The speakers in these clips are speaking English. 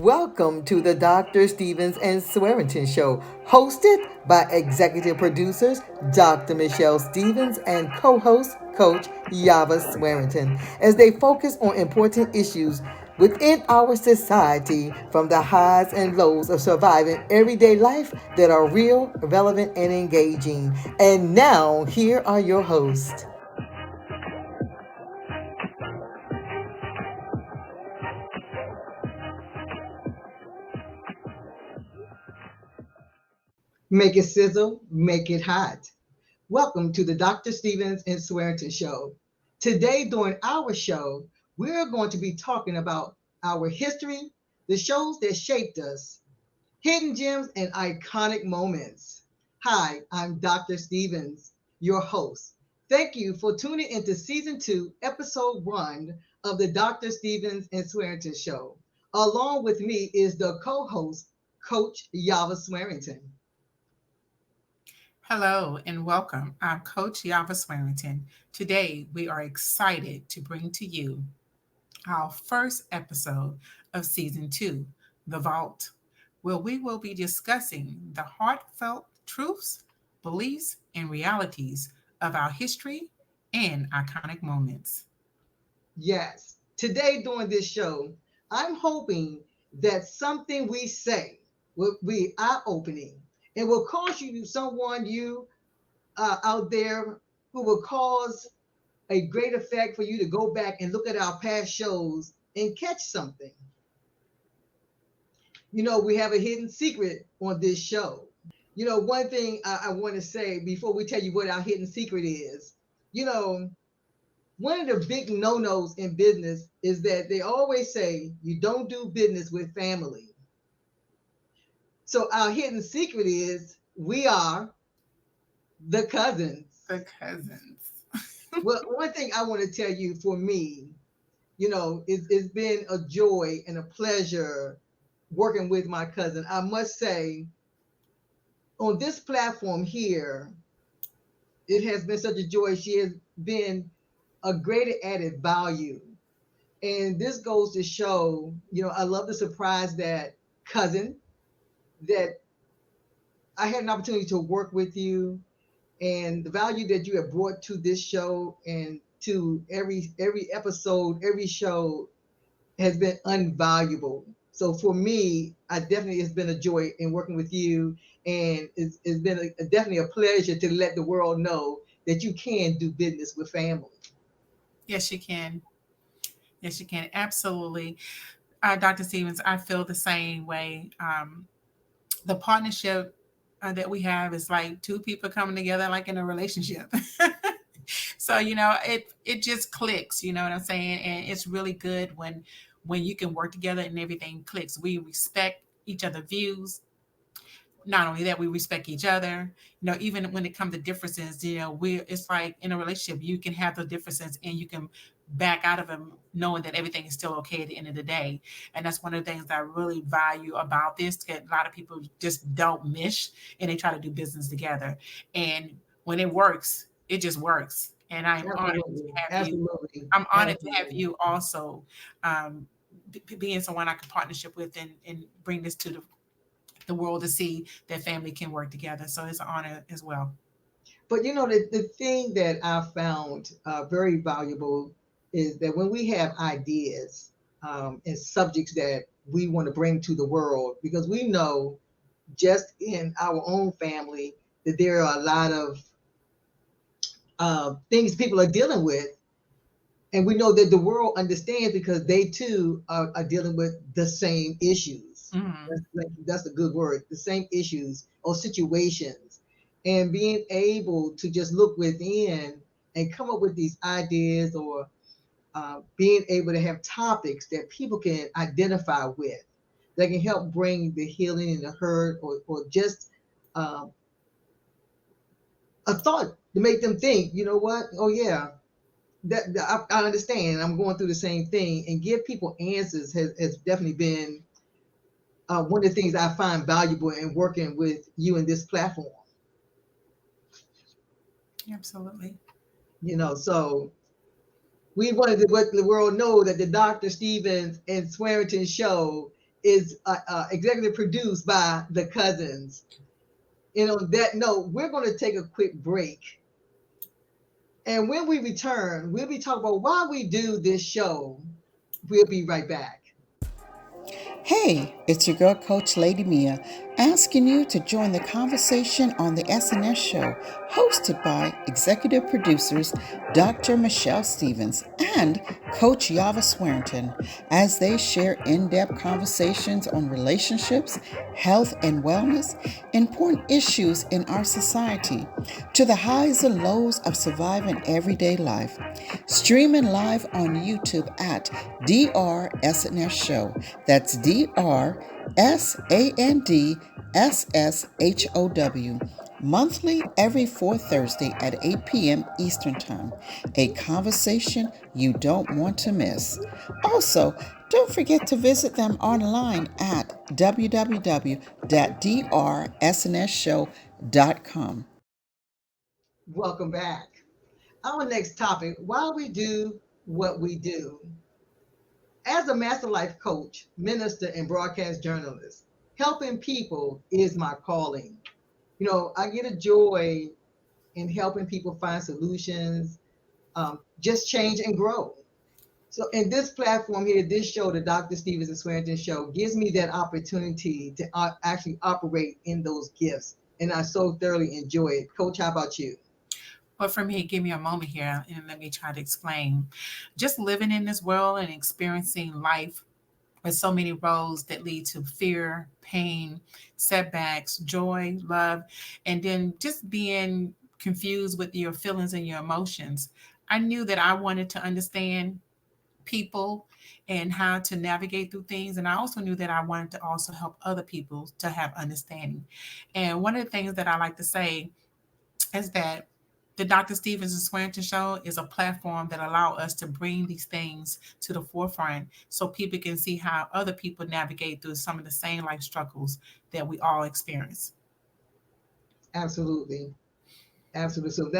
Welcome to the Dr. Stevens and Swearington Show, hosted by executive producers Dr. Michelle Stevens and co-host Coach Yava Swearington, as they focus on important issues within our society, from the highs and lows of surviving everyday life that are real, relevant, and engaging. And now, here are your hosts. Make it sizzle, make it hot. Welcome to the Dr. Stevens and Swearington Show. Today, during our show, we're going to be talking about our history, the shows that shaped us, hidden gems, and iconic moments. Hi, I'm Dr. Stevens, your host. Thank you for tuning into Season 2, Episode 1 of the Dr. Stevens and Swearington Show. Along with me is the co-host, Coach Yava Swearington. Hello and welcome. I'm Coach Yava Swearington. Today, we are excited to bring to you our first episode of Season 2, The Vault, where we will be discussing the heartfelt truths, beliefs, and realities of our history and iconic moments. Yes. Today, during this show, I'm hoping that something we say will be eye-opening and will cause you out there who will cause a great effect for you to go back and look at our past shows and catch something. We have a hidden secret on this show. One thing I want to say before we tell you what our hidden secret is, you know, one of the big no-nos in business is that they always say you don't do business with family. So our hidden secret is we are the cousins. The cousins. Well, one thing I want to tell you, for me, it's been a joy and a pleasure working with my cousin. I must say, on this platform here, it has been such a joy. She has been a great added value. And this goes to show, I love the surprise that cousin, that I had an opportunity to work with you, and the value that you have brought to this show and to every episode, every show has been unvaluable. So for me, I definitely, it's been a joy in working with you, and it's been definitely a pleasure to let the world know that you can do business with family. Yes, you can. Yes, you can. Absolutely. Dr. Stevens, I feel the same way. The partnership that we have is like two people coming together like in a relationship. So it just clicks, you know what I'm saying? And it's really good when you can work together and everything clicks. We respect each other's views. Not only that, we respect each other. Even when it comes to differences, we it's like in a relationship you can have the differences and you can back out of them knowing that everything is still okay at the end of the day. And that's one of the things that I really value about this, that a lot of people just don't mesh and they try to do business together, and when it works, it just works. And Absolutely, absolutely, I'm honored to have absolutely. you also, um, being someone I can partnership with and bring this to the world to see that family can work together. So it's an honor as well. But the thing that I found very valuable is that when we have ideas and subjects that we want to bring to the world, because we know just in our own family that there are a lot of things people are dealing with. And we know that the world understands because they too are dealing with the same issues. Mm-hmm. That's a good word, the same issues or situations. And being able to just look within and come up with these ideas, or being able to have topics that people can identify with, that can help bring the healing and the hurt, or just um, a thought to make them think, you know what? Oh, yeah, I understand. I'm going through the same thing, and give people answers has definitely been one of the things I find valuable in working with you in this platform. Absolutely. So we wanted to let the world know that the Dr. Stevens and Swearington Show is executive produced by the cousins. And on that note, we're going to take a quick break. And when we return, we'll be talking about why we do this show. We'll be right back. Hey, it's your girl coach Lady Mia, asking you to join the conversation on the S&S Show, hosted by executive producers Dr. Michelle Stevens and Coach Yava Swearington, as they share in-depth conversations on relationships, health and wellness, important issues in our society, to the highs and lows of surviving everyday life. Streaming live on YouTube at DRSNS Show. That's DRSANDSSHOW. Monthly every fourth Thursday at 8 p.m. Eastern Time. A conversation you don't want to miss. Also, don't forget to visit them online at www.drsnsshow.com. Welcome back. Our next topic, why we do what we do. As a master life coach, minister, and broadcast journalist, helping people is my calling. I get a joy in helping people find solutions, just change and grow. So, in this platform here, this show, the Dr. Stevens and Swearington Show, gives me that opportunity to actually operate in those gifts. And I so thoroughly enjoy it. Coach, how about you? Well, for me, give me a moment here and let me try to explain. Just living in this world and experiencing life with so many roads that lead to fear, pain, setbacks, joy, love, and then just being confused with your feelings and your emotions. I knew that I wanted to understand people and how to navigate through things. And I also knew that I wanted to also help other people to have understanding. And one of the things that I like to say is that the Dr. Stevens and Swearington Show is a platform that allow us to bring these things to the forefront so people can see how other people navigate through some of the same life struggles that we all experience. Absolutely. Absolutely. So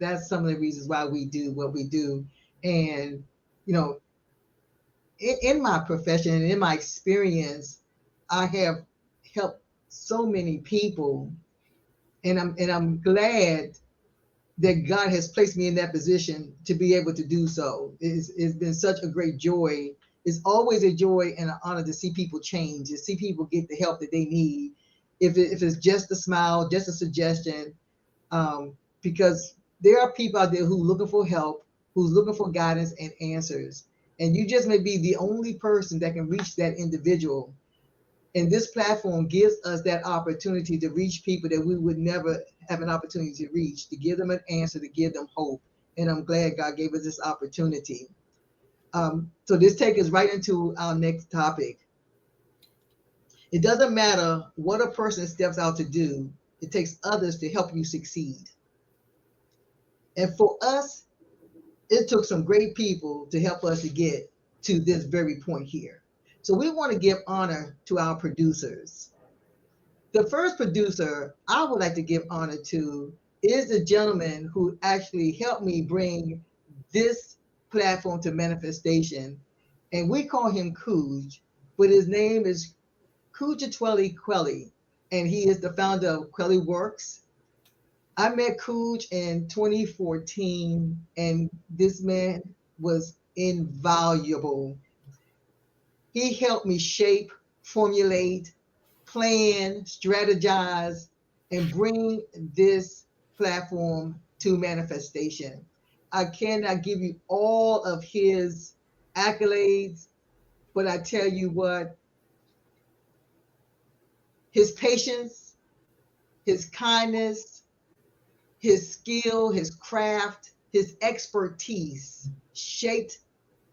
that's some of the reasons why we do what we do. And, you know, in my profession and in my experience, I have helped so many people, and I'm glad that God has placed me in that position to be able to do so. It's been such a great joy. It's always a joy and an honor to see people change, to see people get the help that they need. If it's just a smile, just a suggestion, because there are people out there who are looking for help, who's looking for guidance and answers. And you just may be the only person that can reach that individual. And this platform gives us that opportunity to reach people that we would never have an opportunity to reach, to give them an answer, to give them hope. And I'm glad God gave us this opportunity. So this takes us right into our next topic. It doesn't matter what a person steps out to do, it takes others to help you succeed. And for us, it took some great people to help us to get to this very point here. So we want to give honor to our producers. The first producer I would like to give honor to is the gentleman who actually helped me bring this platform to manifestation. And we call him Cooj, but his name is Kujatweli Quelly, and he is the founder of Quelly Works. I met Cooj in 2014, and this man was invaluable. He helped me shape, formulate, plan, strategize, and bring this platform to manifestation. I cannot give you all of his accolades, but I tell you what, his patience, his kindness, his skill, his craft, his expertise shaped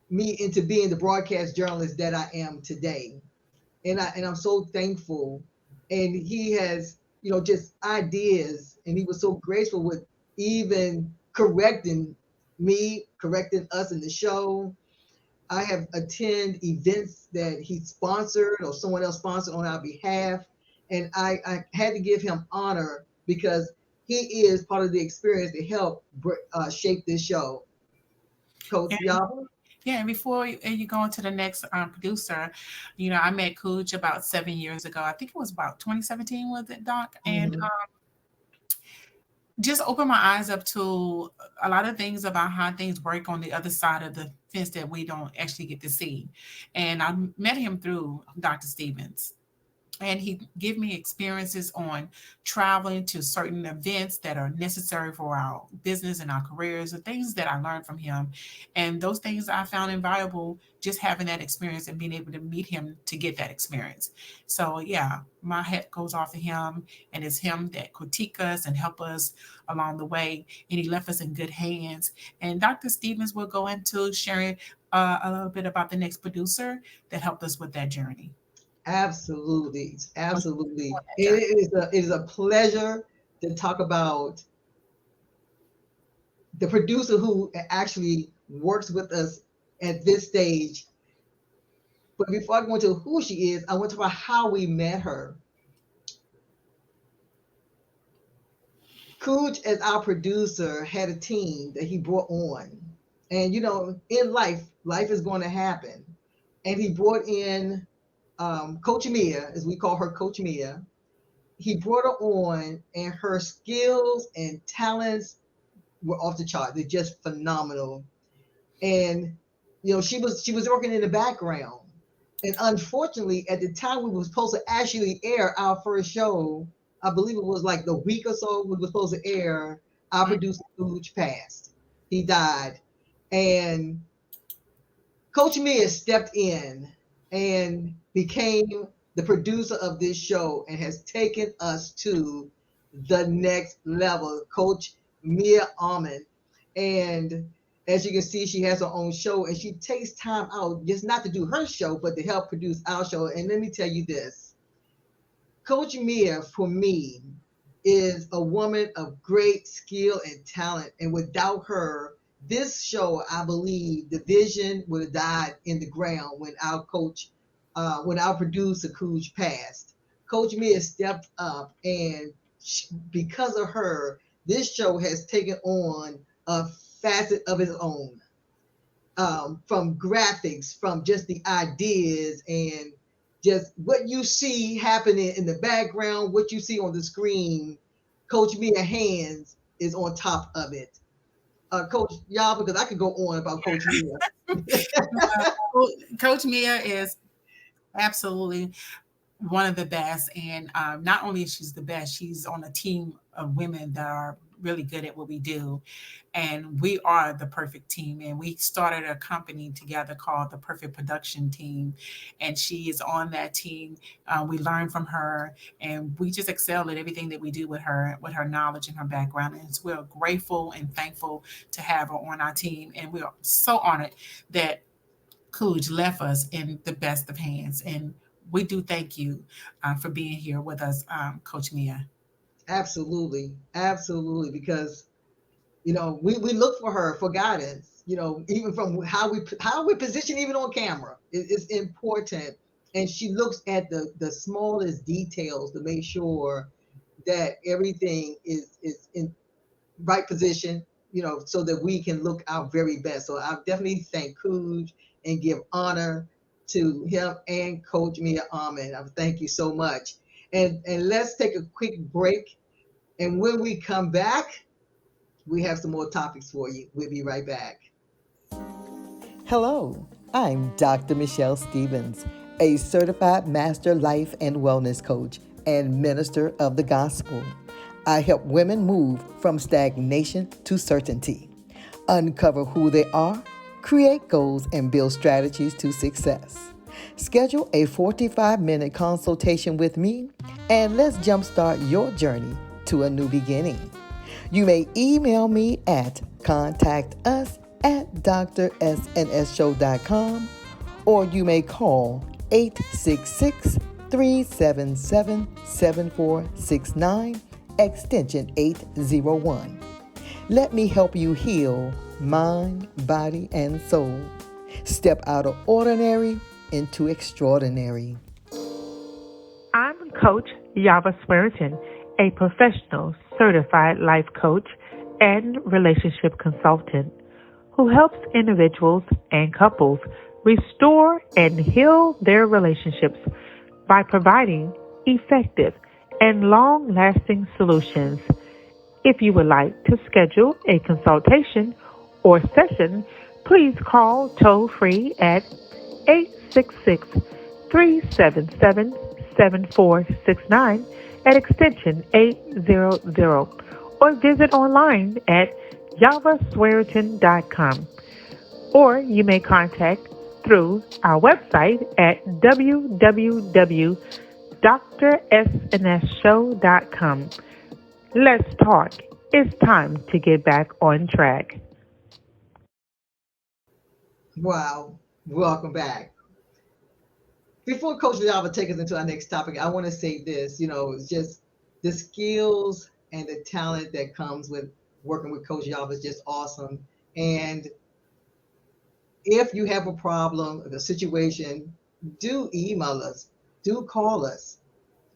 me into being the broadcast journalist that I am today. And I'm so thankful. And he has, just ideas, and he was so graceful with even correcting me, correcting us in the show. I have attended events that he sponsored or someone else sponsored on our behalf, and I had to give him honor because he is part of the experience to help shape this show. Coach And Yaba. Yeah, and before you go into the next producer, I met Cooch about 7 years ago. I think it was about 2017, was it, Doc? And Mhm. just opened my eyes up to a lot of things about how things work on the other side of the fence that we don't actually get to see. And I met him through Dr. Stevens, and he give me experiences on traveling to certain events that are necessary for our business and our careers, the things that I learned from him. And those things I found invaluable, just having that experience and being able to meet him to get that experience. So yeah, my hat goes off to him, and it's him that critique us and help us along the way, and he left us in good hands. And Dr. Stevens will go into sharing a little bit about the next producer that helped us with that journey. Absolutely, On absolutely. that journey. It is a pleasure to talk about the producer who actually works with us at this stage. But before I go into who she is, I want to talk about how we met her. Cooch, as our producer, had a team that he brought on. And in life is going to happen. And he brought in Coach Mia, as we call her Coach Mia. He brought her on, and her skills and talents were off the chart. They're just phenomenal. And she was working in the background. And unfortunately, at the time we were supposed to actually air our first show, I believe it was like the week or so we were supposed to air, our Mm, producer Luge passed. He died. And Coach Mia stepped in and became the producer of this show and has taken us to the next level. Coach Mia Almond. And as you can see, she has her own show, and she takes time out just not to do her show, but to help produce our show. And let me tell you this, Coach Mia, for me, is a woman of great skill and talent. And without her, this show, I believe, the vision would have died in the ground when our producer, Coach, passed. Coach Mia stepped up, and because of her, this show has taken on a facet of its own, from graphics, from just the ideas, and just what you see happening in the background, what you see on the screen. Coach Mia Hands is on top of it. Coach, y'all, because I could go on about Coach Mia. Coach Mia is absolutely one of the best. And not only is she's the best, she's on a team of women that are really good at what we do. And we are the perfect team. And we started a company together called the Perfect Production Team. And she is on that team. We learn from her, and we just excel at everything that we do with her knowledge and her background. And so we're grateful and thankful to have her on our team. And we are so honored that Cooj left us in the best of hands. And we do thank you for being here with us, Coach Mia. Absolutely, absolutely, because we look for her for guidance. Even from how we position, even on camera, is important. And she looks at the smallest details to make sure that everything is in right position, so that we can look our very best. So I definitely thank Cooj and give honor to him and Coach Mia Ahmed. I thank you so much. And let's take a quick break. And when we come back, we have some more topics for you. We'll be right back. Hello, I'm Dr. Michelle Stevens, a certified master life and wellness coach and minister of the gospel. I help women move from stagnation to certainty, uncover who they are, create goals, and build strategies to success. Schedule a 45-minute consultation with me, and let's jumpstart your journey to a new beginning. You may email me at contactus@drsnsshow.com, or you may call 866-377-7469, extension 801. Let me help you heal mind, body, and soul. Step out of ordinary into extraordinary. I'm Coach Yava Sweariton, a professional certified life coach and relationship consultant. who helps individuals and couples restore and heal their relationships by providing effective and long lasting solutions. If you would like to schedule a consultation or session, please call toll free at 866 377 7469 at extension 800 or visit online at javasweariton.com, or you may contact through our website at www.drsnsshow.com. Let's talk. It's time to get back on track. Wow. Welcome back. Before Coach Vidal take us into our next topic, I want to say this, it's just the skills and the talent that comes with working with Coach Yava is just awesome. And if you have a problem, a situation, do email us, do call us.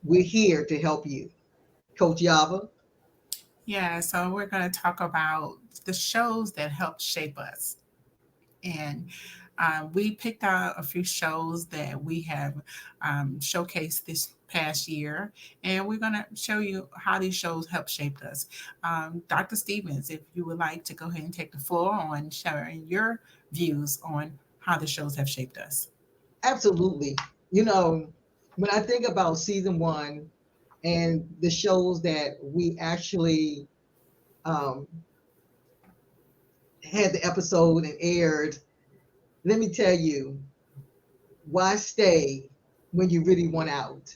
We're here to help you. Coach Yava. Yeah, so we're going to talk about the shows that help shape us. And we picked out a few shows that we have showcased this past year, and we're going to show you how these shows help shape us. Dr. Stevens, if you would like to go ahead and take the floor on sharing your views on how the shows have shaped us. Absolutely. When I think about season one and the shows that we actually um, had the episode and aired, let me tell you, why stay when you really want out?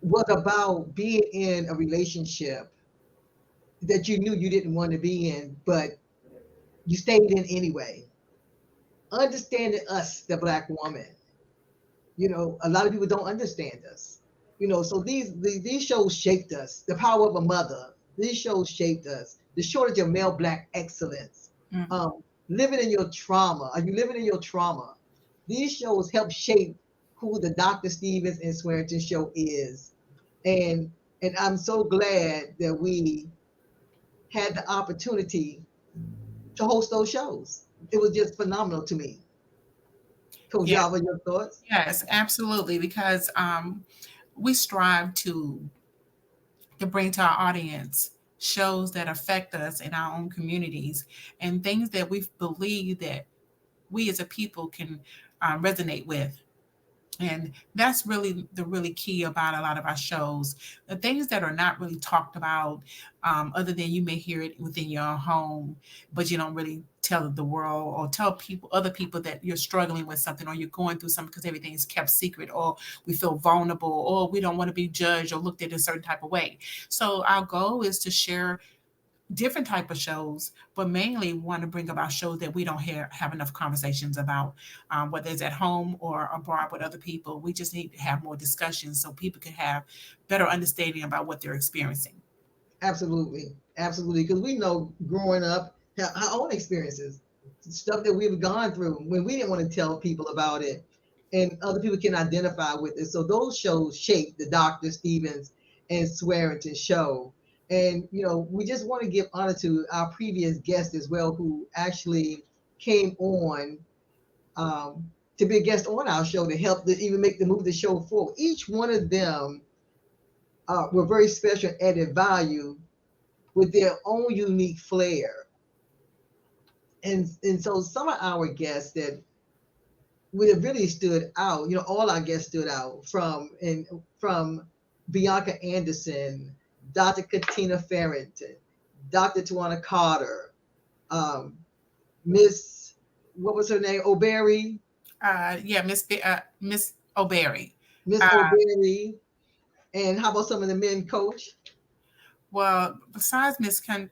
Was about being in a relationship that you knew you didn't want to be in, but you stayed in anyway. Understanding us, the Black woman. A lot of people don't understand us. So these shows shaped us. The Power of a Mother. These shows shaped us. The Shortage of Male Black Excellence. Mm. Living in your trauma. Are you living in your trauma? These shows help shape who the Dr. Stevens and Swearington show is. And I'm so glad that we had the opportunity to host those shows. It was just phenomenal to me. Coach Yeah, Java, your thoughts? yes, absolutely, because we strive to bring to our audience shows that affect us in our own communities and things that we believe that we as a people can resonate with. And that's really the really key about a lot of our shows. The things that are not really talked about, other than you may hear it within your home, but you don't really tell the world or tell people, other people, that you're struggling with something or you're going through something because everything is kept secret, or we feel vulnerable, or we don't want to be judged or looked at a certain type of way. So our goal is to share different type of shows, but mainly want to bring about shows that we don't have enough conversations about, whether it's at home or abroad with other people. We just need to have more discussions so people can have better understanding about what they're experiencing. Absolutely, absolutely. Because we know growing up, our own experiences, stuff that we've gone through when we didn't want to tell people about it, and other people can identify with it. So those shows shape the Dr. Stevens and Swearington show. And we just want to give honor to our previous guests as well, who actually came on to be a guest on our show to help to even move the show forward. Each one of them were very special, added value with their own unique flair. And so some of our guests that would have really stood out, all our guests stood out from Bianca Anderson, Dr. Katina Farrington, Dr. Tawana Carter, Miss, what was her name? O'Berry, Yeah, Miss O'Berry. Miss Uh, O'Berry. And how about some of the men, coach? Well, besides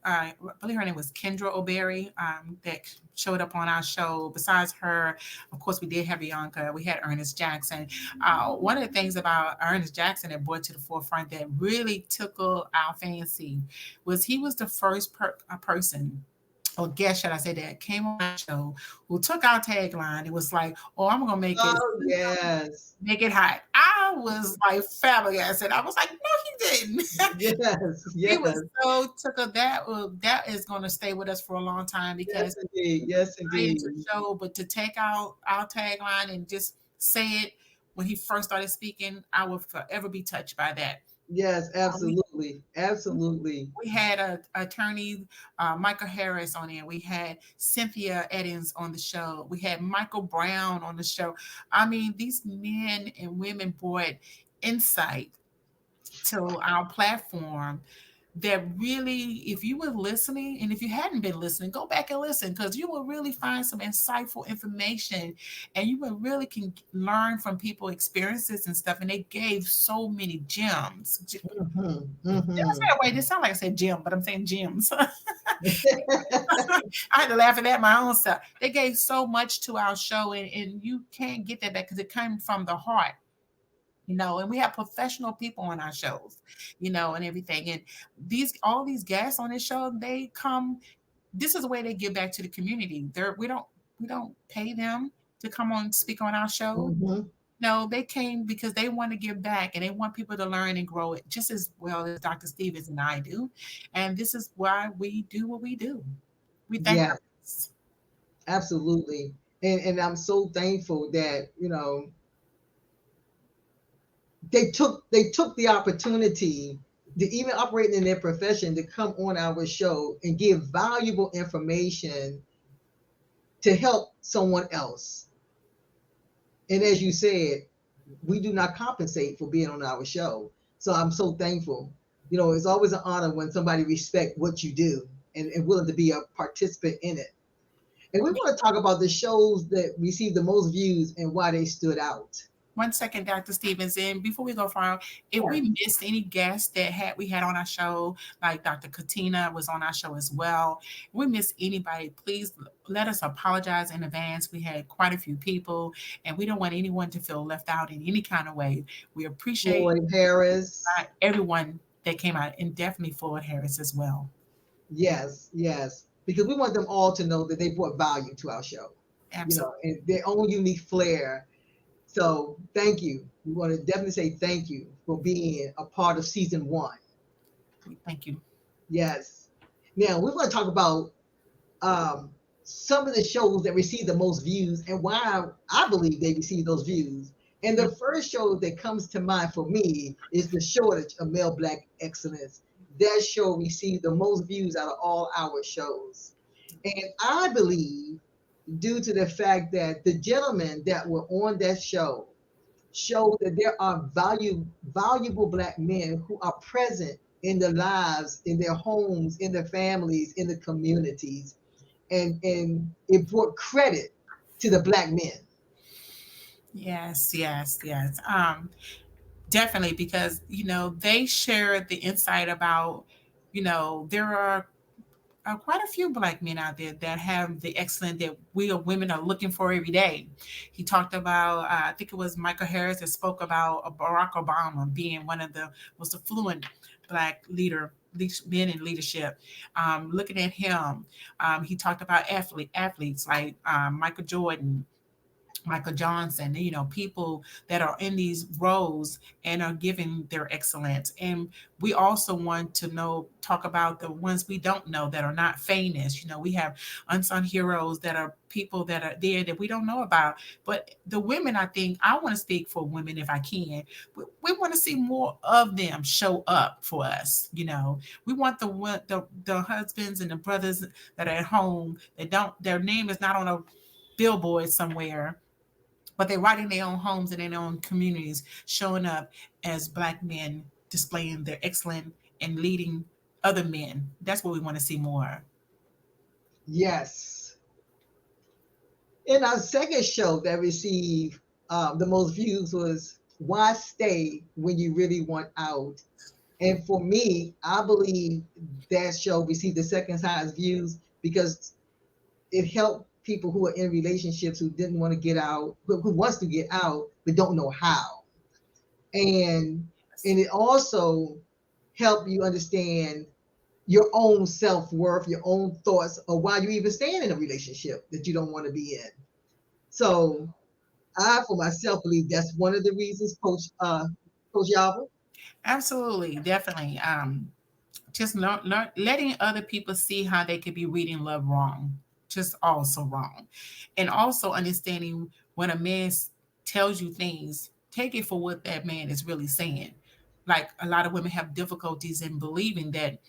I believe her name was Kendra O'Berry, that showed up on our show. Besides her, of course, we did have Bianca. We had Ernest Jackson. One of the things about Ernest Jackson that brought to the forefront that really tickled our fancy was he was the first person or guest, should I say, that came on our show who took our tagline. It was like, "Oh, I'm gonna make it, Oh yes, make it hot." I was like flabbergasted. I was like, "No, he didn't." yes, He yes, was so took of that. That is going to stay with us for a long time yes, because indeed, yes, trying to indeed. show, but to take out our tagline and just say it when he first started speaking, I will forever be touched by that. Yes, We absolutely, absolutely. we had a attorney Michael Harris on there. We had Cynthia Eddins on the show. We had Michael Brown on the show. I mean, these men and women brought insight to our platform that really, if you were listening, and if you hadn't been listening, go back and listen because you will really find some insightful information and you will really can learn from people experiences and stuff, and they gave so many gems. Hmm. Did I say Hmm. that way? It sound like I said gem, but I'm saying gems. I had to laugh at that my own self. They gave so much to our show, and you can't get that back because it came from the heart, and we have professional people on our shows, and everything. And all these guests on this show, they come. This is the way they give back to the community. We don't pay them to come on speak on our show. Hmm. No, they came because they want to give back and they want people to learn and grow it just as well as Dr. Stevens and I do. And this is why we do what we do. We thank Yeah, our absolutely. And I'm so thankful that they took the opportunity to even operating in their profession to come on our show and give valuable information to help someone else. And as you said, we do not compensate for being on our show. So I'm so thankful. It's always an honor when somebody respect what you do and willing to be a participant in it. And we want to talk about the shows that received the most views and why they stood out. 1 second, Dr. Stevens. And before we go far, if we missed any guests that we had on our show, like Dr. Katina was on our show as well. If we missed anybody, please let us apologize in advance. We had quite a few people, and we don't want anyone to feel left out in any kind of way. We appreciate Floyd Harris. everyone that came out, and definitely Floyd Harris as well. Yes, yes. Because we want them all to know that they brought value to our show, Absolutely. and their own unique flair. So thank you. We want to definitely say thank you for being a part of season one. Thank you. Yes. Now we're going to talk about um, some of the shows that receive the most views and why I believe they receive those views. And the first show that comes to mind for me is The Shortage of Male Black Excellence. That show received the most views out of all our shows. And I believe, due to the fact that the gentlemen that were on that show showed that there are valuable Black men who are present in their lives, in their homes, in their families, in the communities, and it brought credit to the Black men. Yes, yes, yes. Definitely, because they share the insight about there are quite a few Black men out there that have the excellence that we women are looking for every day. He talked about, I think it was Michael Harris that spoke about Barack Obama being one of the most affluent Black men in leadership. Looking at him, he talked about athletes like Michael Jordan, Michael Johnson, people that are in these roles and are giving their excellence. And we also want to talk about the ones we don't know that are not famous. We have unsung heroes that are people that are there that we don't know about. But the women, I think, I want to speak for women if I can. We want to see more of them show up for us. We want the husbands and the brothers that are at home that their name is not on a billboard somewhere, but they're right in their own homes and their own communities, showing up as Black men, displaying their excellence and leading other men. That's what we want to see more. Yes. In our second show that received the most views was Why Stay When You Really Want Out? And for me, I believe that show received the second highest views because it helped people who are in relationships who didn't want to get out, who wants to get out, but don't know how. And it also helped you understand your own self-worth, your own thoughts, or why you even staying in a relationship that you don't want to be in. So I, for myself, believe that's one of the reasons, Coach Yava. Absolutely, definitely. Just letting other people see how they could be reading love wrong, just also wrong, and also understanding when a man tells you things, take it for what that man is really saying. Like a lot of women have difficulties in believing that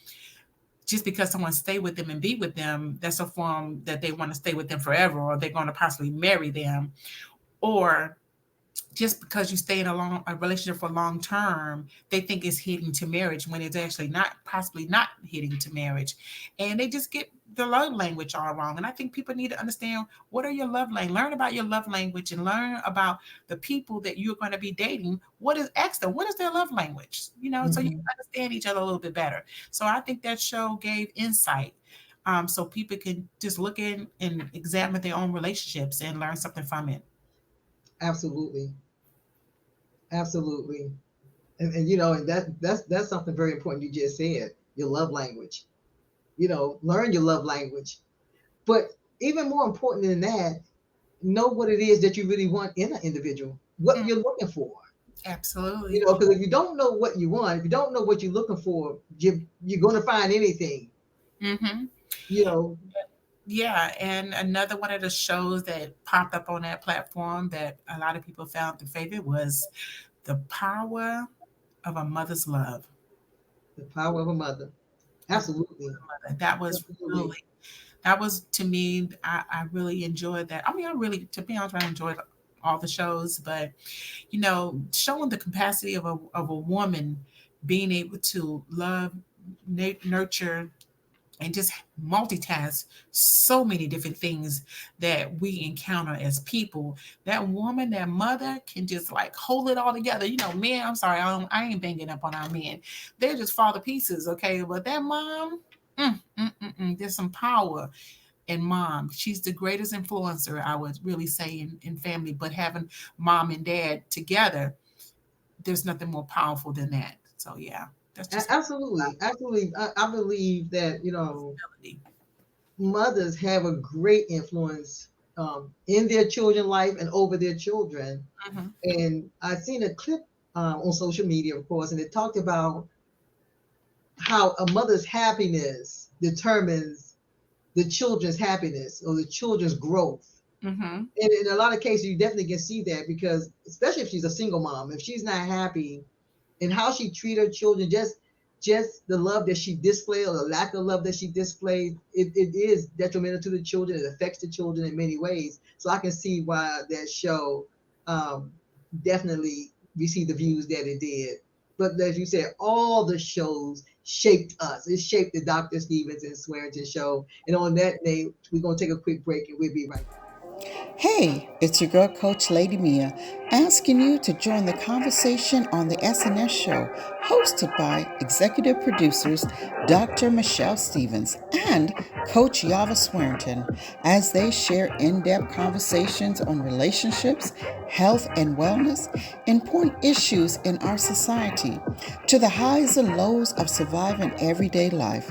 just because someone stay with them and be with them, that's a form that they want to stay with them forever, or they're going to possibly marry them, or just because you stay in a relationship for long term, they think it's heading to marriage when it's actually not, possibly not heading to marriage, and they just get the love language all wrong. And I think people need to understand, what are your love language? Learn about your love language and learn about the people that you're going to be dating. What is, ask them, what is their love language? So you can Mhm. understand each other a little bit better. So I think that show gave insight. So people can just look in and examine their own relationships and learn something from it. Absolutely, absolutely, and and that's something very important you just said. Your love language. Learn your love language. But even more important than that, know what it is that you really want in an individual. What Mm, you're looking for. absolutely. Because if you don't know what you want, if you don't know what you're looking for, you're going to find anything. Hmm. You know, Yeah, and another one of the shows that popped up on that platform that a lot of people found their favorite was The Power of a Mother's Love. the power of a mother. The Absolutely, That was really, absolutely. that was to me, I really enjoyed that. I mean, I really, to be honest, I enjoyed all the shows, but showing the capacity of a woman being able to love, nurture, and just multitask so many different things that we encounter as people. That woman, that mother, can just like hold it all together. Men, I'm sorry, I ain't banging up on our men. They're just fall to pieces, okay? But that mom, there's some power in mom. She's the greatest influencer, I would really say, in family. But having mom and dad together, there's nothing more powerful than that. So yeah, that's just Absolutely, absolutely. I believe that ability. mothers have a great influence in their children's life and over their children. Hmm. And I seen a clip on social media, of course, and it talked about how a mother's happiness determines the children's happiness or the children's growth. Hmm. And in a lot of cases, you definitely can see that because, especially if she's a single mom, if she's not happy in how she treat her children, just the love that she displays or the lack of love that she displays, it is detrimental to the children. It affects the children in many ways. So I can see why that show um, definitely received the views that it did. But as you said, all the shows shaped us. It shaped the Dr. Stevens and Swearingen show. And on that note, we're going to take a quick break and we'll be right back. Hey, it's your girl coach Lady Mia, asking you to join the conversation on the S&S Show, hosted by executive producers Dr. Michelle Stevens and Coach Yava Swearingen, as they share in-depth conversations on relationships, health and wellness, important issues in our society, to the highs and lows of surviving everyday life.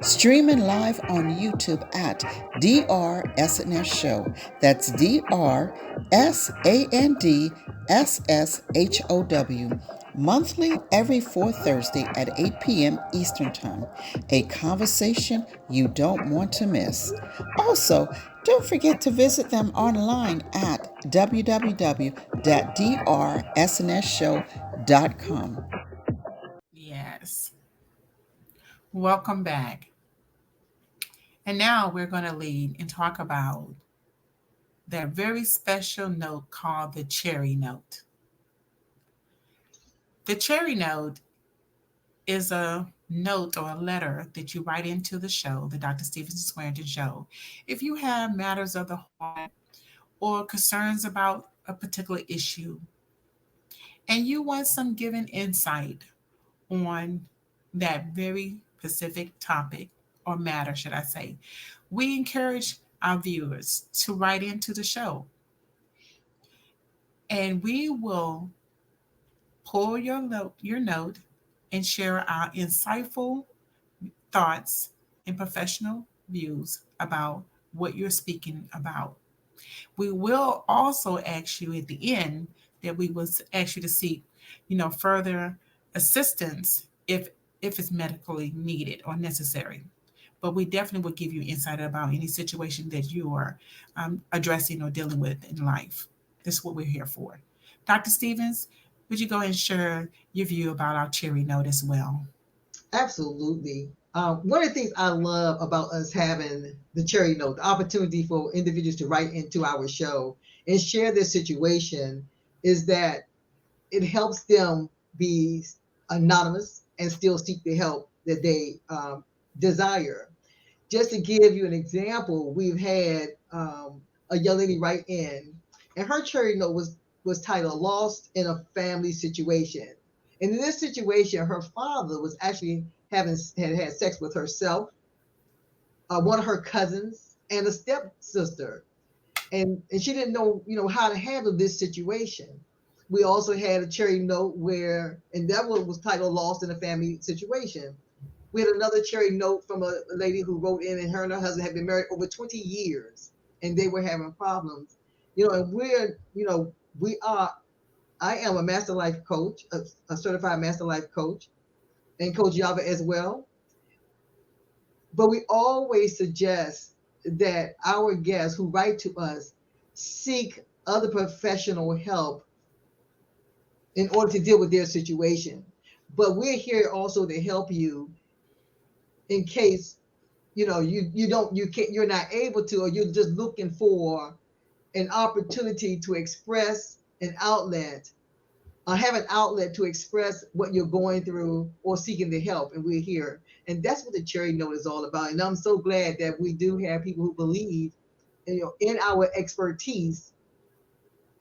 Streaming live on YouTube at DRSNS Show. That's DRSANDSSHOW. Monthly every fourth Thursday at 8 p.m. Eastern Time. A conversation you don't want to miss. Also, don't forget to visit them online at www.drsnsshow.com. Yes. Welcome back. And now we're going to lead and talk about that very special note called the cherry note. The cherry note is a note or a letter that you write into the show, the Dr. Stevens Swearingen Show, if you have matters of the heart or concerns about a particular issue, and you want some given insight on that very specific topic or matter, should I say. We encourage our viewers to write into the show, and we will pull your note and share our insightful thoughts and professional views about what you're speaking about. We will also ask you at the end that we will ask you to seek, further assistance if it's medically needed or necessary. But we definitely will give you insight about any situation that you are addressing or dealing with in life. That's what we're here for. Dr. Stevens, would you go and share your view about our cherry note as well? Absolutely. One of the things I love about us having the cherry note, the opportunity for individuals to write into our show and share their situation, is that it helps them be anonymous and still seek the help that they desire. Just to give you an example, we've had a young lady write in, and her cherry note was titled "Lost in a Family Situation." And in this situation, her father was actually had sex with herself, one of her cousins, and a stepsister, and she didn't know how to handle this situation. We also had a cherry note where, and that one was titled "Lost in a Family Situation." We had another cherry note from a lady who wrote in, and her and her husband had been married over 20 years, and they were having problems. And we are. I am a master life coach, a certified master life coach, and Coach Yava as well. But we always suggest that our guests who write to us seek other professional help in order to deal with their situation. But we're here also to help you in case you're not able to, or you're just looking for an opportunity to express an outlet, have an outlet to express what you're going through or seeking the help, and we're here. And that's what the cherry note is all about. And I'm so glad that we do have people who believe in our expertise,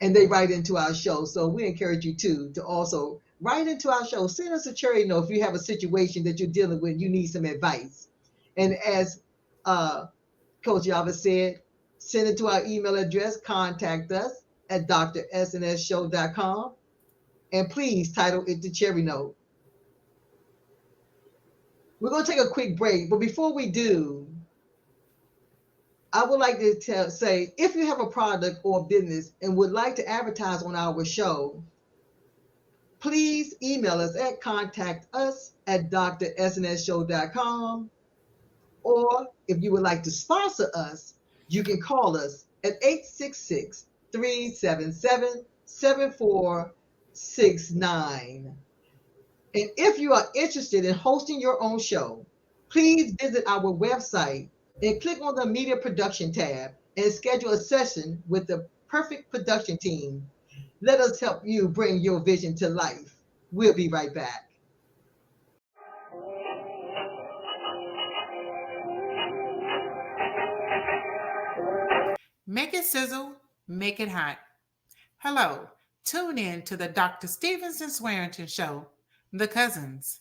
and they write into our show. So we encourage you to also write into our show. Send us a cherry note if you have a situation that you're dealing with, you need some advice. And as uh, Coach Yava said, send it to our email address, contact us at drsnsshow.com, and please title it the cherry note. We're going to take a quick break, but before we do, I would like to say, if you have a product or business and would like to advertise on our show, please email us at contactus@drsnsshow.com. Or if you would like to sponsor us, you can call us at 866-377-7469. And if you are interested in hosting your own show, please visit our website and click on the Media Production tab and schedule a session with the perfect production team. Let us help you bring your vision to life. We'll be right back. Make it sizzle, make it hot. Hello, tune in to the Dr. Stevens and Swearington Show, The Cousins.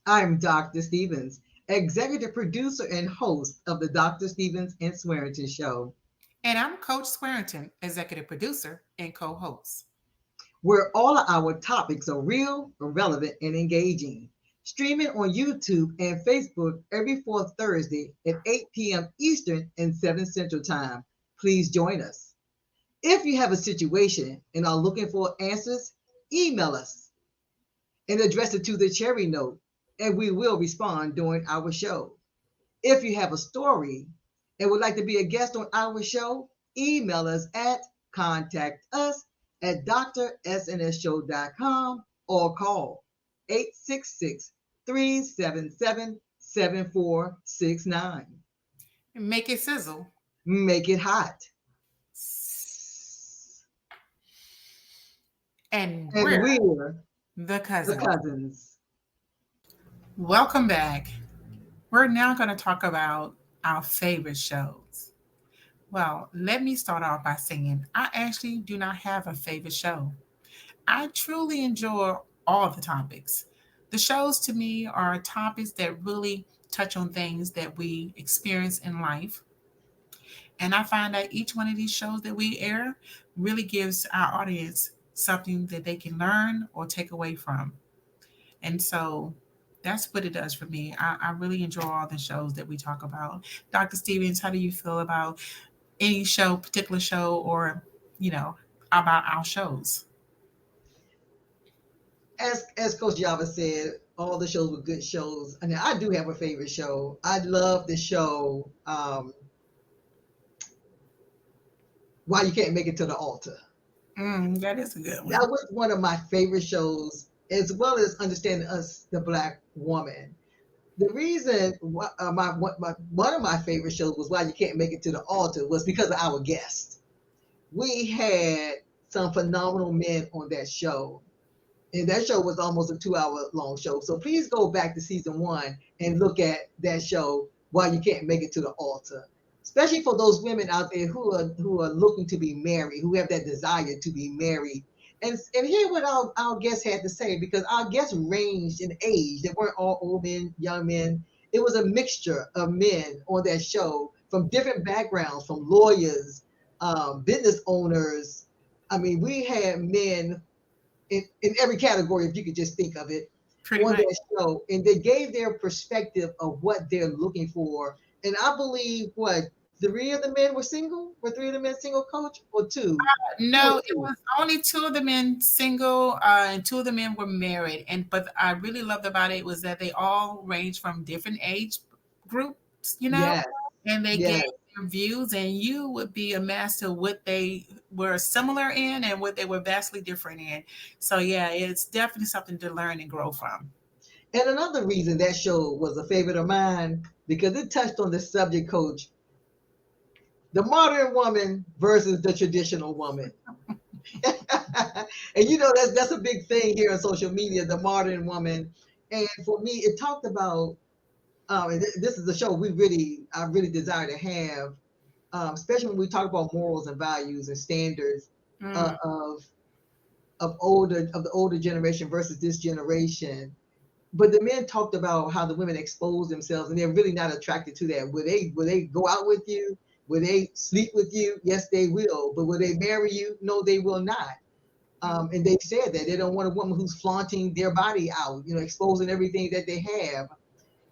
I'm Dr. Stevens, executive producer and host of the Dr. Stevens and Swearington Show, And I'm Coach Swearington, executive producer and co host. where all of our topics are real, relevant, and engaging. Streaming on YouTube and Facebook every fourth Thursday at 8 p.m. Eastern and 7 Central Time. Please join us. If you have a situation and are looking for answers, email us and address it to the cherry note, and we will respond during our show. If you have a story and would like to be a guest on our show, email us at contactus@drsnsshow.com or call 866-377-7469. Make it sizzle. Make it hot. And And we're we're the the cousins. cousins. Welcome back. We're now going to talk about our favorite shows. Well, let me start off by saying I actually do not have a favorite show. I truly enjoy all the topics. The shows to me are topics that really touch on things that we experience in life. And I find that each one of these shows that we air really gives our audience something that they can learn or take away from. And so that's what it does for me. I really enjoy all the shows that we talk about. Dr. Stevens, how do you feel about any show, particular show, or you know, about our shows? As Coach Java said, all the shows were good shows. And I do have a favorite show. I love the show Why You Can't Make It to the Altar. That is a good one. That was one of my favorite shows, as well as Understanding Us, the Black Woman. The reason one of my favorite shows was Why You Can't Make It to the Altar was because of our guests. We had some phenomenal men on that show. And that show was almost a 2 hour long show. So please go back to season 1 and look at that show, Why You Can't Make It to the Altar. Especially for those women out there who are looking to be married, who have that desire to be married. And hear what our guests had to say, because our guests ranged in age. They weren't all old men, young men. It was a mixture of men on that show from different backgrounds, from lawyers, business owners. I mean, we had men in every category, if you could just think of it, Pretty on much. that show. And they gave their perspective of what they're looking for. And I believe, what, 3 of the men were single? Were 3 of the men single, Coach? Or 2? No, it was only 2 of the men single, and 2 of the men were married. And but I really loved about it was that they all ranged from different age groups, Yes, and they yes. gave their views, and you would be amazed to what they were similar in and what they were vastly different in. So yeah, it's definitely something to learn and grow from. And another reason that show was a favorite of mine, because it touched on the subject, Coach, the modern woman versus the traditional woman. And that's a big thing here on social media, the modern woman. And for me, it talked about, and this is a show I really desire to have, especially when we talk about morals and values and standards Mm, of the older generation versus this generation. But the men talked about how the women expose themselves, and they're really not attracted to that. Will they go out with you? Will they sleep with you? Yes, they will. But will they marry you? No, they will not. And they said that they don't want a woman who's flaunting their body out, exposing everything that they have.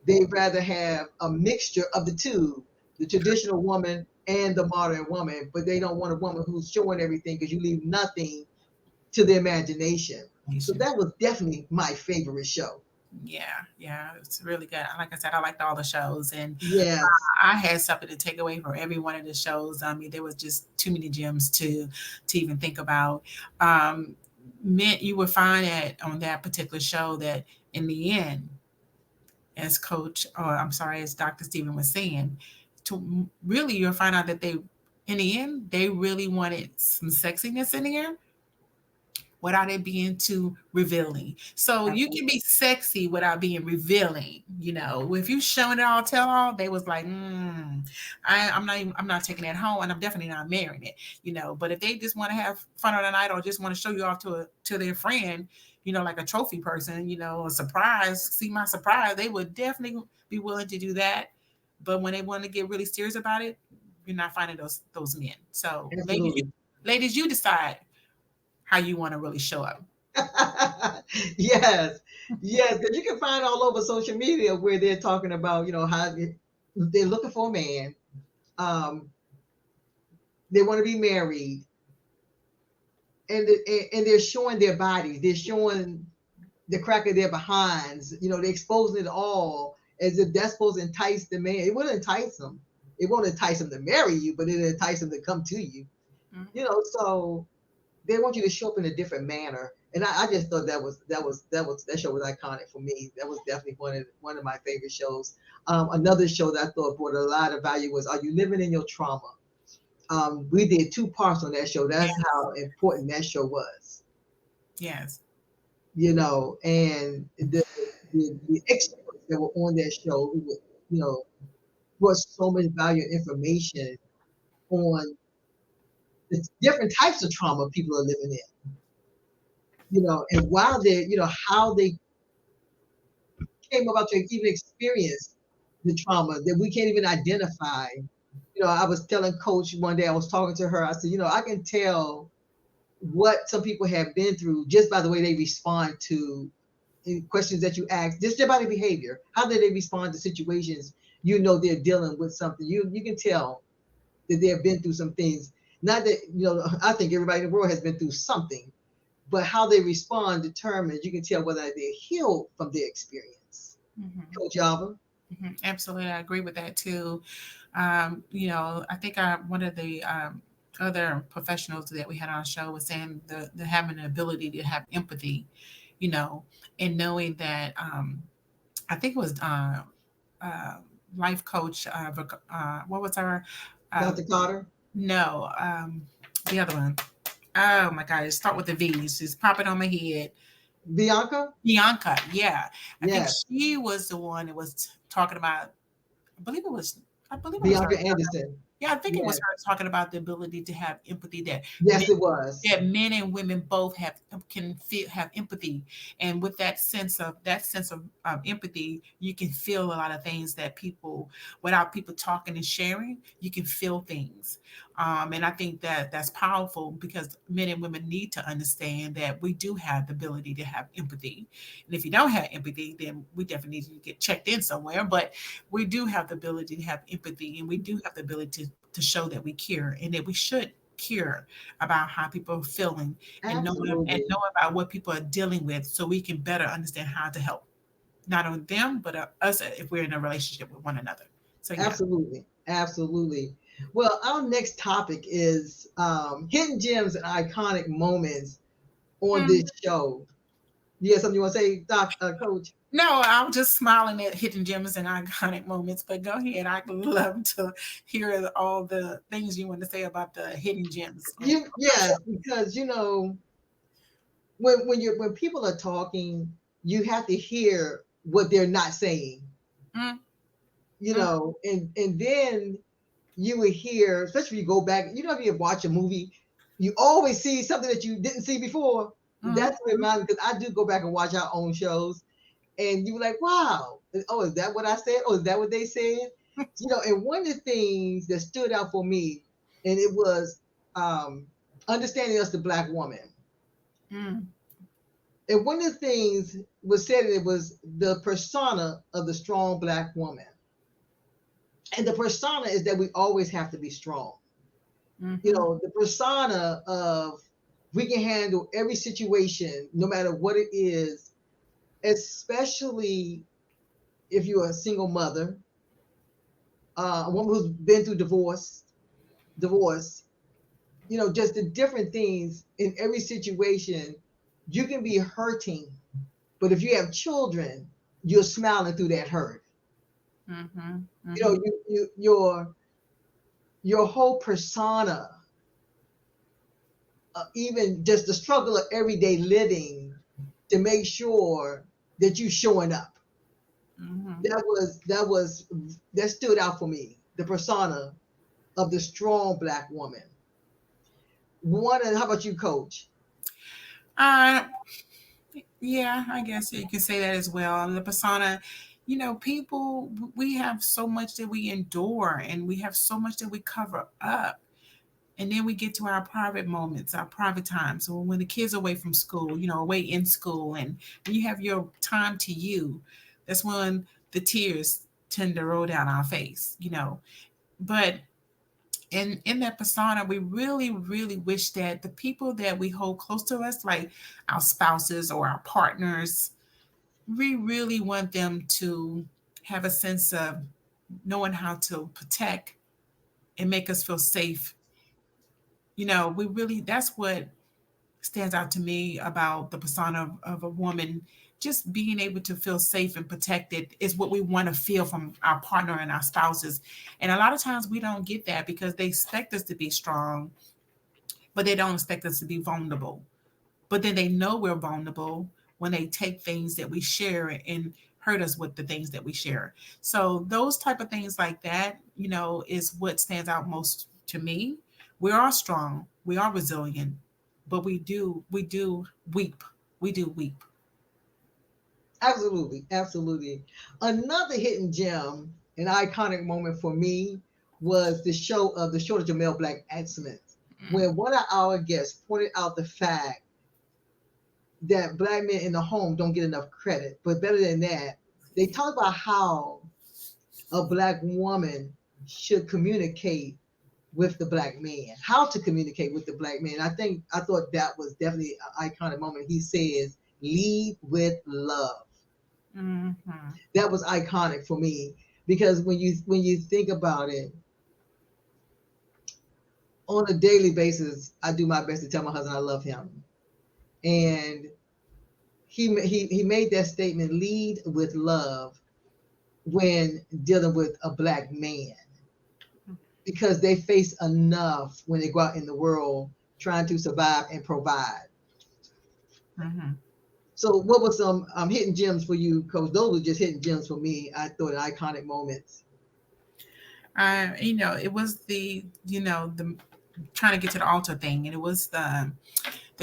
They'd rather have a mixture of the two, the traditional woman and the modern woman. But they don't want a woman who's showing everything, because you leave nothing to the imagination. So that was definitely my favorite show. yeah, it's really good. Like I said, I liked all the shows, and Yes. I had something to take away from every one of the shows. I mean, there was just too many gems to even think about. Um, Meant you would find that on that particular show that in the end, as Coach, or I'm sorry, as Dr. Stephen was saying, to really you'll find out that they, in the end, they really wanted some sexiness in there without it being too revealing. So you can be sexy without being revealing. If you showing it all, tell all, they was like, I'm not taking it home, and I'm definitely not marrying it. But if they just want to have fun on the night, or just want to show you off to their friend, like a trophy person, a surprise, see my surprise, they would definitely be willing to do that. But when they want to get really serious about it, you're not finding those men. So Absolutely. ladies, you decide how you want to really show up. Yes, yes, because you can find all over social media where they're talking about, how they're looking for a man. Um, they want to be married, and they're showing their bodies. They're showing the crack of their behinds. They're exposing it all as if that's supposed to entice the man. It wouldn't entice them. It won't entice them to marry you, but it'll entice them to come to you. So they want you to show up in a different manner. And I just thought that show was iconic for me. That was definitely one of my favorite shows. Another show that I thought brought a lot of value was Are You Living in Your Trauma? We did 2 parts on that show. That's how important that show was. Yes. And the experts that were on that show, brought so much value and information on the different types of trauma people are living in. And while how they came about to even experience the trauma that we can't even identify. I was telling Coach one day, I was talking to her, I said, I can tell what some people have been through just by the way they respond to questions that you ask, just their body behavior. How do they respond to situations? You know they're dealing with something. You can tell that they have been through some things. Not that I think everybody in the world has been through something, but how they respond determines. You can tell whether they're healed from their experience. Coach Java. Absolutely, I agree with that too. I think one of the other professionals that we had on our show was saying the having the ability to have empathy, you know, and knowing that I think it was uh, life coach. What was her? Um, Dr. Carter. no, the other one. Oh my God! It start with the V's. It's popping on my head. Bianca. Bianca, yeah, I think Yes. she was the one that was talking about. I believe it was. I believe it was her. Bianca Anderson. Yeah, I think it was Yes. her talking about the ability to have empathy men, Yes, it was. that men and women both have empathy, and with that sense of empathy, you can feel a lot of things that people, without people talking and sharing, you can feel things, and I think that that's powerful because men and women need to understand that we do have the ability to have empathy, and if you don't have empathy, then we definitely need to get checked in somewhere. But we do have the ability to have empathy, and we do have the ability to show that we care and that we should care about how people are feeling and Absolutely. know about what people are dealing with so we can better understand how to help not only them but us if we're in a relationship with one another. So yeah. Absolutely. Absolutely. Well, our next topic is hidden gems and iconic moments on Hmm. this show. You have something you want to say, Coach? No, I'm just smiling at hidden gems and iconic moments, but go ahead. I'd love to hear all the things you want to say about the hidden gems on our show. Yes, because when people are talking, you have to hear what they're not saying. Mm, mm, And then you would hear, especially if you go back, if you watch a movie, you always see something that you didn't see before. mm, That's what reminds me, because I do go back and watch our own shows, and you were like, wow, oh, is that what I said? Oh, is that what they said? And one of the things that stood out for me, and it was understanding us, the Black woman. mm, And one of the things was said, it was the persona of the strong Black woman. And the persona is that we always have to be strong. mhm, The persona of we can handle every situation, no matter what it is, especially if you're a single mother, a woman who's been through divorce, just the different things in every situation. You can be hurting, but if you have children, you're smiling through that hurt. mhm, You know, mhm, your whole persona, even just the struggle of everyday living to make sure that you showing up. mhm. That stood out for me. The persona of the strong Black woman. How about you, Coach? Uh, yeah, I guess you can say that as well. The persona, people, we have so much that we endure and we have so much that we cover up. And then we get to our private moments, our private times. So when the kids are away from school, away in school, and when you have your time to you, that's when the tears tend to roll down our face. But in that persona, we really, really wish that the people that we hold close to us, like our spouses or our partners, we really want them to have a sense of knowing how to protect and make us feel safe. We really, that's what stands out to me about the persona of a woman. Just being able to feel safe and protected is what we want to feel from our partner and our spouses. And a lot of times we don't get that because they expect us to be strong, but they don't expect us to be vulnerable. But then they know we're vulnerable when they take things that we share and hurt us with the things that we share. So those type of things like that, is what stands out most to me. We are strong, we are resilient, but we do weep. We do weep. Absolutely, absolutely. Another hidden gem, an iconic moment for me, was the shortage of male Black excellence, when one of our guests pointed out the fact that black men in the home don't get enough credit. But better than that, they talk about how a black woman should communicate with the black man, how to communicate with the black man. I thought that was definitely an iconic moment. He says, "Lead with love." Mm-hmm. That was iconic for me because when you think about it, on a daily basis, I do my best to tell my husband I love him, and he made that statement, "Lead with love," when dealing with a black man, because they face enough when they go out in the world trying to survive and provide. Mm-hmm. So, what was some hidden gems for you, Coach? Those were just hidden gems for me. I thought iconic moments. It was the trying to get to the altar thing, and it was the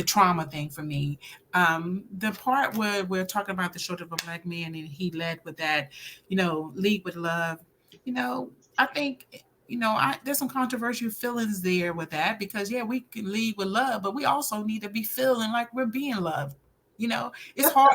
trauma thing for me. The part where we're talking about the short of a black man, and he led with that, lead with love. I think there's some controversial feelings there with that, because yeah, we can lead with love, but we also need to be feeling like we're being loved. It's hard.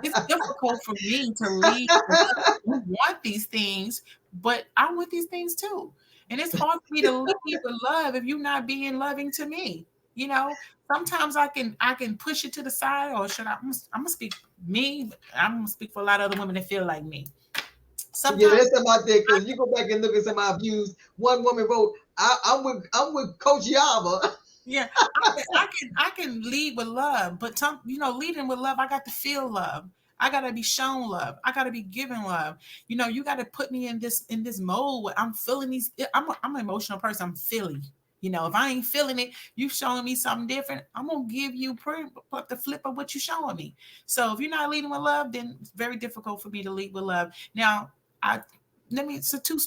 It's difficult for me to lead with love. You want these things, but I want these things too. And it's hard for me to lead with love if you're not being loving to me. You know, Sometimes I can push it to the side, or should I'm gonna speak me, but I'm gonna speak for a lot of other women that feel like me. Yeah, Sometimes there's some out there because you go back and look at some of my views. One woman wrote, I'm with Coach Yava." yeah, I can lead with love, but leading with love, I got to feel love. I gotta be shown love. I gotta be given love. You gotta put me in this mode where I'm feeling these. I'm an emotional person. I'm feeling. If I ain't feeling it, you showing me something different. I'm gonna give you the flip of what you showing me. So if you're not leading with love, then it's very difficult for me to lead with love. Now, I let me. So two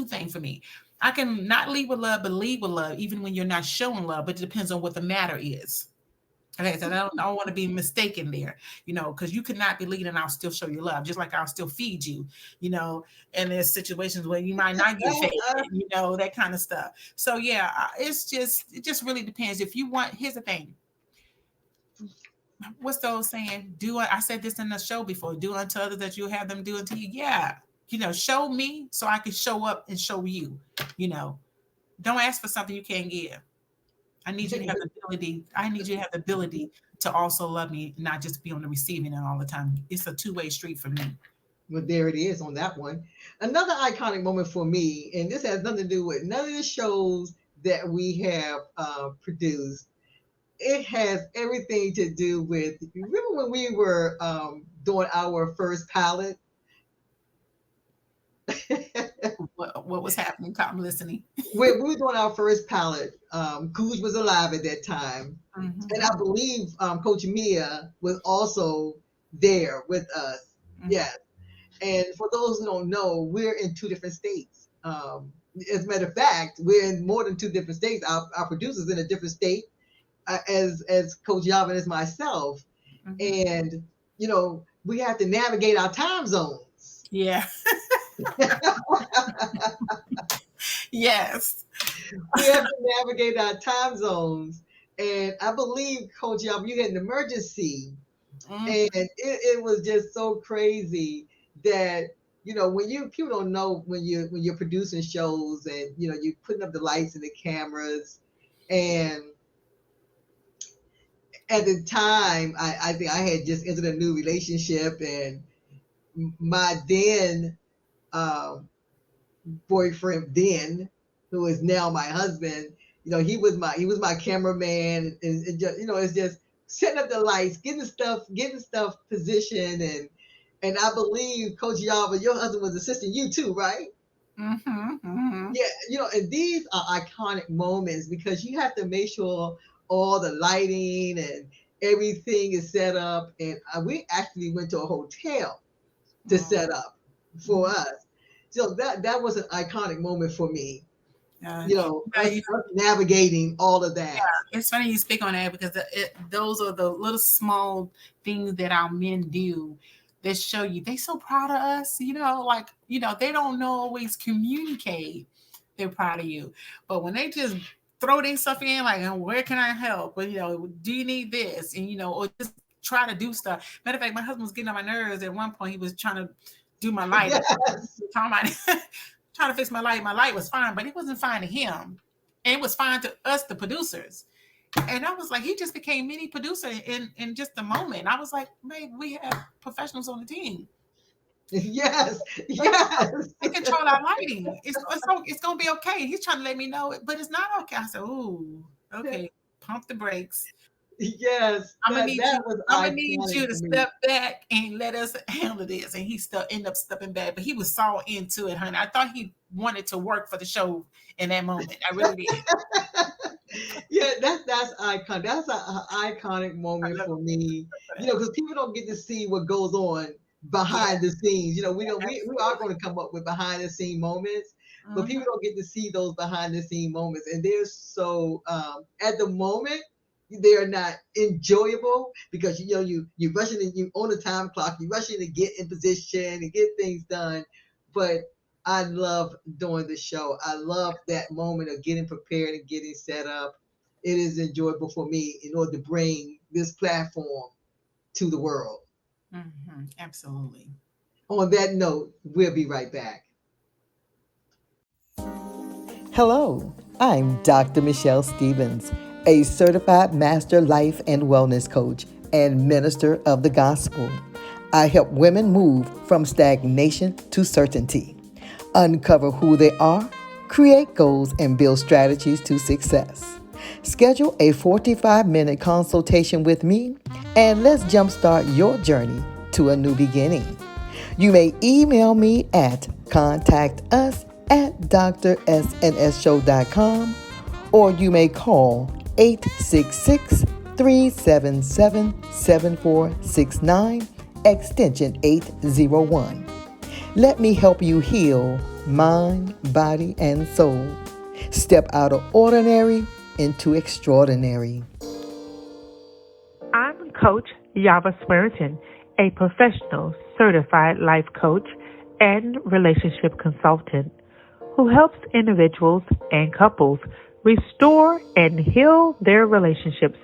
things for me. I can not lead with love, but lead with love, even when you're not showing love. But it depends on what the matter is. Okay, so I don't want to be mistaken there, because you could not be leading and I'll still show you love, just like I'll still feed you, and there's situations where you might not get fed, that kind of stuff. So yeah, it just really depends. If you want, here's the thing. What's those saying? I said this in the show before, do unto others that you have them do unto you. Yeah. Show me so I can show up and show you, you know, don't ask for something you can't give. I need you to have the ability to also love me, not just be on the receiving end all the time. It's a two-way street for me. Well, there it is on that one. Another iconic moment for me, and this has nothing to do with none of the shows that we have produced. It has everything to do with, remember when we were doing our first pilot? What was happening? I'm listening. When we were doing our first pilot, Coos was alive at that time. And I Mm-hmm. believe Coach Mia was also there with us. Mm-hmm. Yes. And for those who don't know, we're in two different states. As a matter of fact, we're in more than two different states. Our producer's in a different state, as Coach Yavin as myself. Mm-hmm. And, we have to navigate our time zones. Yeah. Yes. We have to navigate our time zones. And I believe, Coach Yavin, you had an emergency. Mm-hmm. And it was just so crazy that, when people don't know, when you're producing shows and you're putting up the lights and the cameras, and at the time I think I had just entered a new relationship, and my then um, boyfriend then, who is now my husband, he was my cameraman, and just, it's just setting up the lights, getting stuff positioned, and I believe Coach Yava, your husband was assisting you too, right? Mm-hmm. Mm-hmm. Yeah, and these are iconic moments because you have to make sure all the lighting and everything is set up. And we actually went to a hotel to set up for Mm-hmm. us. So that was an iconic moment for me. Uh, Us navigating all of that. it's funny you speak on that, because those are the little small things that our men do that show you they so proud of us. They don't know always communicate they're proud of you, but when they just throw their stuff in, like, where can I help? Or, do you need this? And, or just try to do stuff. Matter of fact, my husband was getting on my nerves. At one point, he was trying to do my light. Yes. Talking about trying to fix my light. My light was fine, but it wasn't fine to him. And it was fine to us, the producers. And I was like, he just became mini producer in just a moment. I was like, babe, we have professionals on the team. Yes. Yes. They control our lighting. It's gonna be okay. He's trying to let me know it, but it's not okay. I said, ooh, okay, pump the brakes. Yes. I'm gonna need Iconic you to for me. step back and let us handle this. And he still ended up stepping back, but he was so into it, honey. I thought he wanted to work for the show in that moment. I really did. Yeah, that's iconic. That's a iconic I moment love for me. that. Because people don't get to see what goes on Yeah, behind the scenes. We don't. We are absolutely. going to come up with behind the scene moments, but Mhm. people don't get to see those behind the scene moments, and they're so at the moment they are not enjoyable because you rushing and you on a time clock, you rushing to get in position and get things done, but I love doing the show. I love that moment of getting prepared and getting set up. It is enjoyable for me in order to bring this platform to the world. Absolutely. On that note, we'll be right back. Hello, I'm Dr. Michelle Stevens, a certified master life and wellness coach and minister of the gospel. I help women move from stagnation to certainty, uncover who they are, create goals, and build strategies to success. Schedule a 45-minute consultation with me, and let's jumpstart your journey to a new beginning. You may email me at contactus@drsnsshow.com, or you may call 866-377-7469, extension 801. Let me help you heal mind, body, and soul. Step out of ordinary into extraordinary. I'm Coach Yava Sweariton, a professional certified life coach and relationship consultant who helps individuals and couples restore and heal their relationships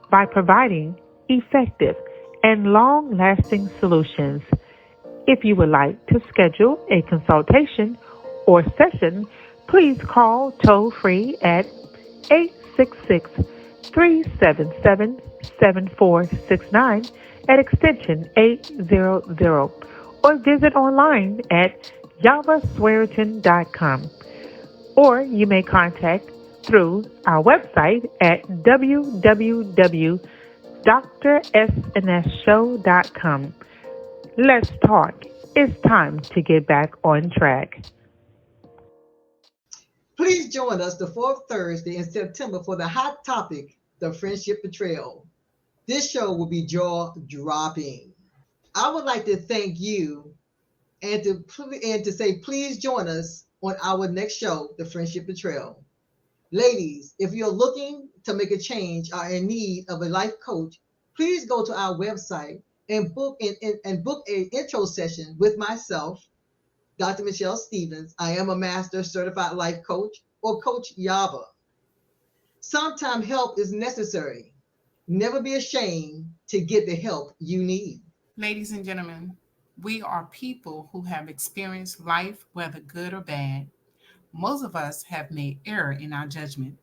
by providing effective and long lasting solutions. If you would like to schedule a consultation or session, please call toll free at 866 377 7469 at extension 800, or visit online at javasweariton.com, or you may contact through our website at www.drsnsshow.com. Let's talk. It's time to get back on track. Please join us the fourth Thursday in September for the hot topic, the friendship betrayal. This show will be jaw dropping. I would like to thank you and to say please join us on our next show, the friendship betrayal. Ladies, if you're looking to make a change or in need of a life coach, please go to our website and book a intro session with myself, Dr. Michelle Stevens. I am a master certified life coach or Coach Yaba. Sometimes help is necessary. Never be ashamed to get the help you need. Ladies and gentlemen, we are people who have experienced life, whether good or bad. Most of us have made error in our judgment.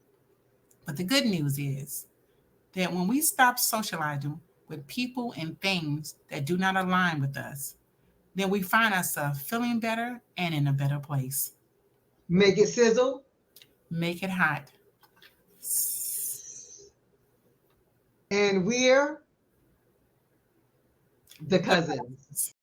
But the good news is that when we stop socializing with people and things that do not align with us, then we find ourselves feeling better and in a better place. Make it sizzle. Make it hot. And we're the cousins.